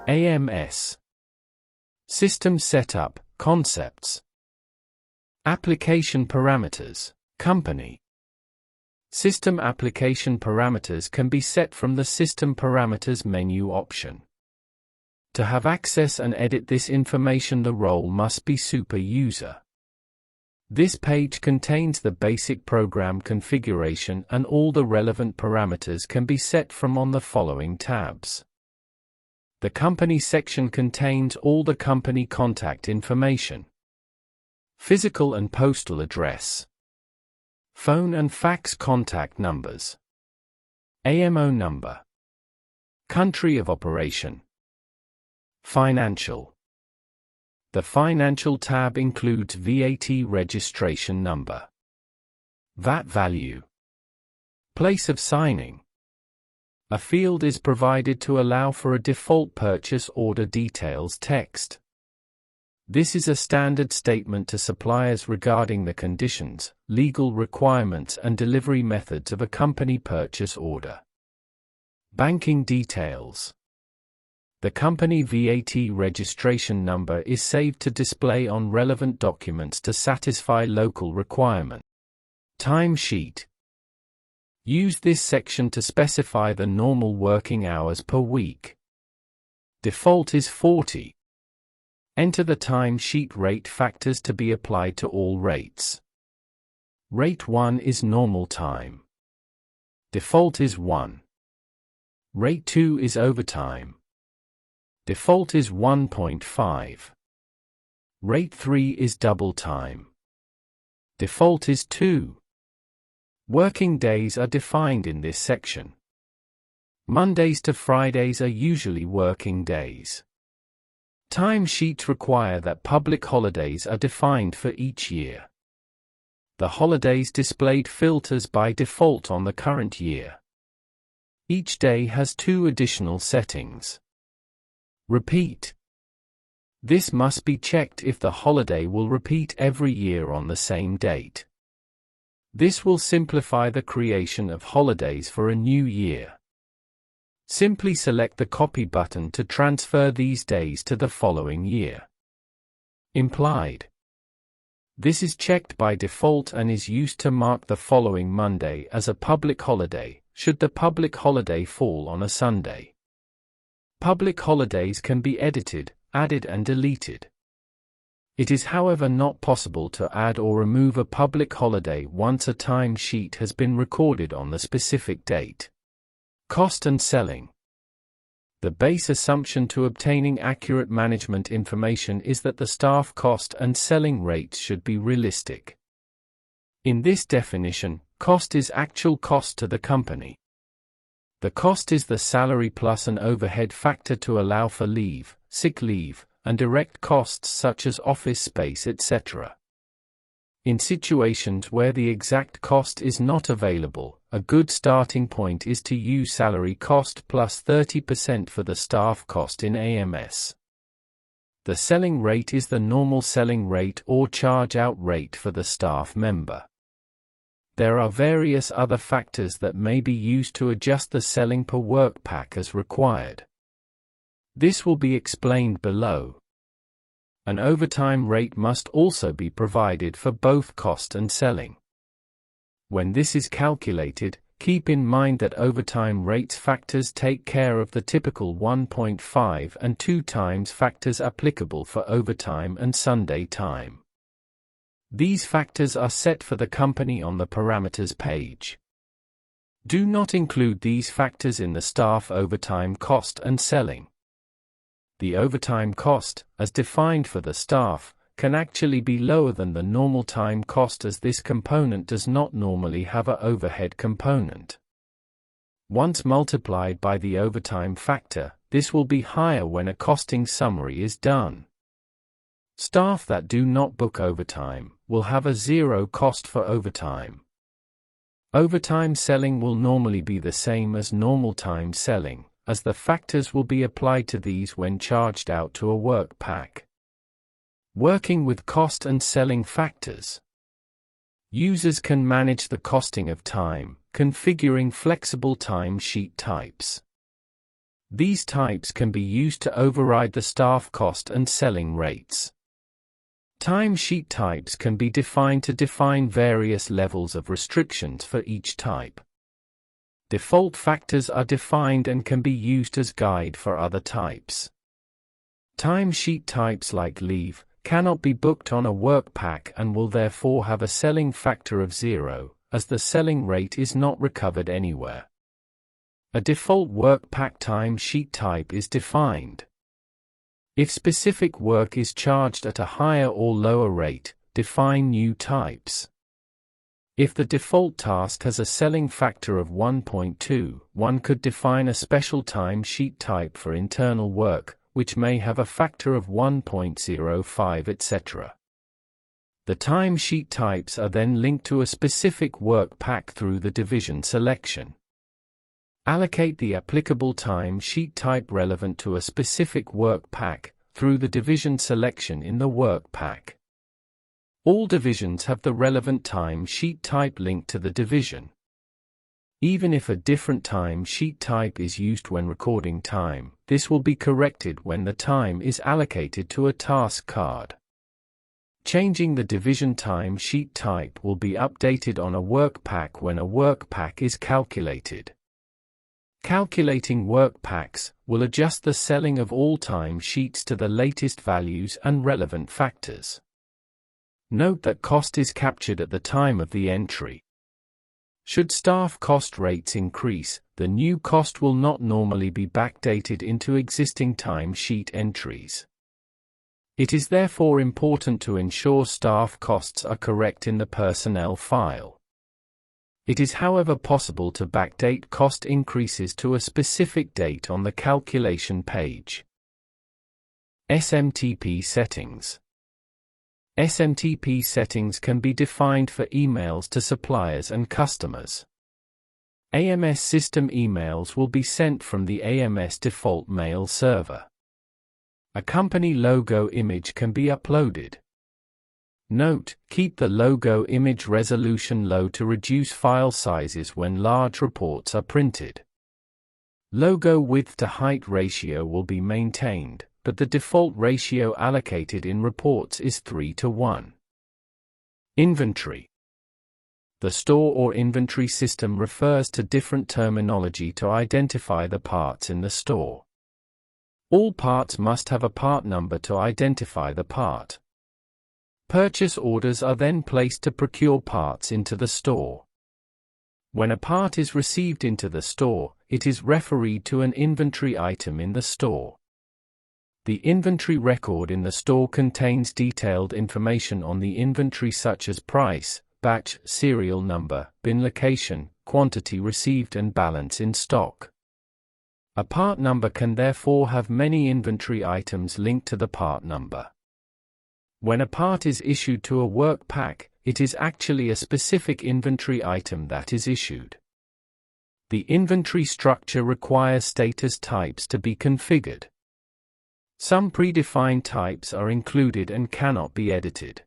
AMS. System Setup, Concepts. Application Parameters, Company. System application parameters can be set from the System Parameters menu option. To have access and edit this information, the role must be super user. This page contains the basic program configuration, and all the relevant parameters can be set from on the following tabs. The Company section contains all the company contact information. Physical and postal address. Phone and fax contact numbers. AMO number. Country of operation. Financial. The Financial tab includes VAT registration number, VAT value, place of signing. A field is provided to allow for a default purchase order details text. This is a standard statement to suppliers regarding the conditions, legal requirements and delivery methods of a company purchase order. Banking details. The company VAT registration number is saved to display on relevant documents to satisfy local requirement. Timesheet. Use this section to specify the normal working hours per week. Default is 40. Enter the timesheet rate factors to be applied to all rates. Rate 1 is normal time. Default is 1. Rate 2 is overtime. Default is 1.5. Rate 3 is double time. Default is 2. Working days are defined in this section. Mondays to Fridays are usually working days. Timesheets require that public holidays are defined for each year. The holidays displayed filters by default on the current year. Each day has 2 additional settings. Repeat. This must be checked if the holiday will repeat every year on the same date. This will simplify the creation of holidays for a new year. Simply select the copy button to transfer these days to the following year. Implied. This is checked by default and is used to mark the following Monday as a public holiday, should the public holiday fall on a Sunday. Public holidays can be edited, added and deleted. It is however not possible to add or remove a public holiday once a timesheet has been recorded on the specific date. Cost and selling. The base assumption to obtaining accurate management information is that the staff cost and selling rates should be realistic. In this definition, cost is actual cost to the company. The cost is the salary plus an overhead factor to allow for leave, sick leave, and direct costs such as office space, etc. In situations where the exact cost is not available, a good starting point is to use salary cost plus 30% for the staff cost in AMS. The selling rate is the normal selling rate or charge-out rate for the staff member. There are various other factors that may be used to adjust the selling per work pack as required. This will be explained below. An overtime rate must also be provided for both cost and selling. When this is calculated, keep in mind that overtime rates factors take care of the typical 1.5 and 2 times factors applicable for overtime and Sunday time. These factors are set for the company on the parameters page. Do not include these factors in the staff overtime cost and selling. The overtime cost, as defined for the staff, can actually be lower than the normal time cost as this component does not normally have an overhead component. Once multiplied by the overtime factor, this will be higher when a costing summary is done. Staff that do not book overtime will have a 0 cost for overtime. Overtime selling will normally be the same as normal time selling, as the factors will be applied to these when charged out to a work pack. Working with cost and selling factors. Users can manage the costing of time, configuring flexible timesheet types. These types can be used to override the staff cost and selling rates. Timesheet types can be defined to define various levels of restrictions for each type. Default factors are defined and can be used as guide for other types. Timesheet types like leave cannot be booked on a work pack and will therefore have a selling factor of 0, as the selling rate is not recovered anywhere. A default work pack timesheet type is defined. If specific work is charged at a higher or lower rate, define new types. If the default task has a selling factor of 1.2, one could define a special timesheet type for internal work, which may have a factor of 1.05, etc. The timesheet types are then linked to a specific work pack through the division selection. Allocate the applicable timesheet type relevant to a specific work pack through the division selection in the work pack. All divisions have the relevant timesheet type linked to the division. Even if a different timesheet type is used when recording time, this will be corrected when the time is allocated to a task card. Changing the division timesheet type will be updated on a work pack when a work pack is calculated. Calculating work packs will adjust the selling of all timesheets to the latest values and relevant factors. Note that cost is captured at the time of the entry. Should staff cost rates increase, the new cost will not normally be backdated into existing timesheet entries. It is therefore important to ensure staff costs are correct in the personnel file. It is however possible to backdate cost increases to a specific date on the calculation page. SMTP Settings. SMTP settings can be defined for emails to suppliers and customers. AMS system emails will be sent from the AMS default mail server. A company logo image can be uploaded. Note: keep the logo image resolution low to reduce file sizes when large reports are printed. Logo width to height ratio will be maintained, but the default ratio allocated in reports is 3:1. Inventory. The store or inventory system refers to different terminology to identify the parts in the store. All parts must have a part number to identify the part. Purchase orders are then placed to procure parts into the store. When a part is received into the store, it is referred to an inventory item in the store. The inventory record in the store contains detailed information on the inventory such as price, batch, serial number, bin location, quantity received and balance in stock. A part number can therefore have many inventory items linked to the part number. When a part is issued to a work pack, it is actually a specific inventory item that is issued. The inventory structure requires status types to be configured. Some predefined types are included and cannot be edited.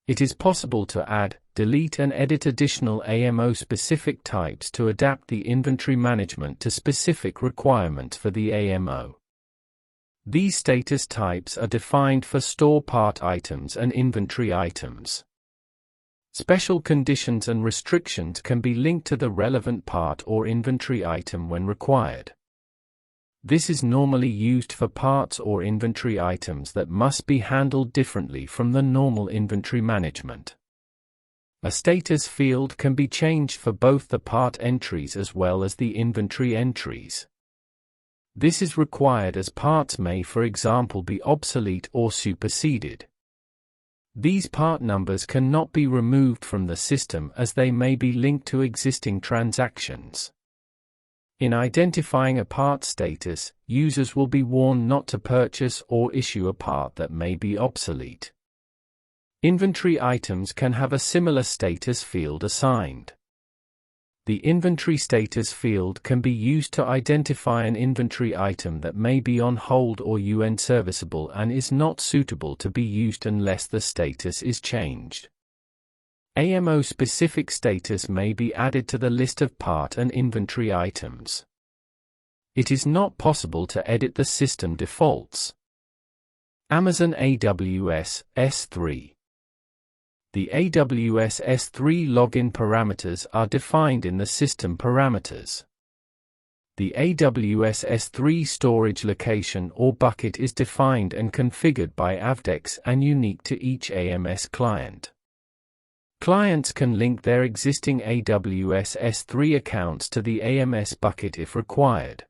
It is possible to add, delete and edit additional AMO-specific types to adapt the inventory management to specific requirements for the AMO. These status types are defined for store part items and inventory items. Special conditions and restrictions can be linked to the relevant part or inventory item when required. This is normally used for parts or inventory items that must be handled differently from the normal inventory management. A status field can be changed for both the part entries as well as the inventory entries. This is required as parts may, for example, be obsolete or superseded. These part numbers cannot be removed from the system as they may be linked to existing transactions. In identifying a part status, users will be warned not to purchase or issue a part that may be obsolete. Inventory items can have a similar status field assigned. The inventory status field can be used to identify an inventory item that may be on hold or unserviceable and is not suitable to be used unless the status is changed. AMO-specific status may be added to the list of part and inventory items. It is not possible to edit the system defaults. Amazon AWS S3. The AWS S3 login parameters are defined in the system parameters. The AWS S3 storage location or bucket is defined and configured by Avdex and unique to each AMS client. Clients can link their existing AWS S3 accounts to the AMS bucket if required.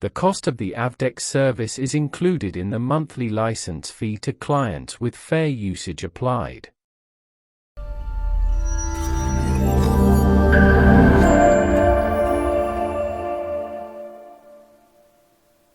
The cost of the Avdex service is included in the monthly license fee to clients with fair usage applied.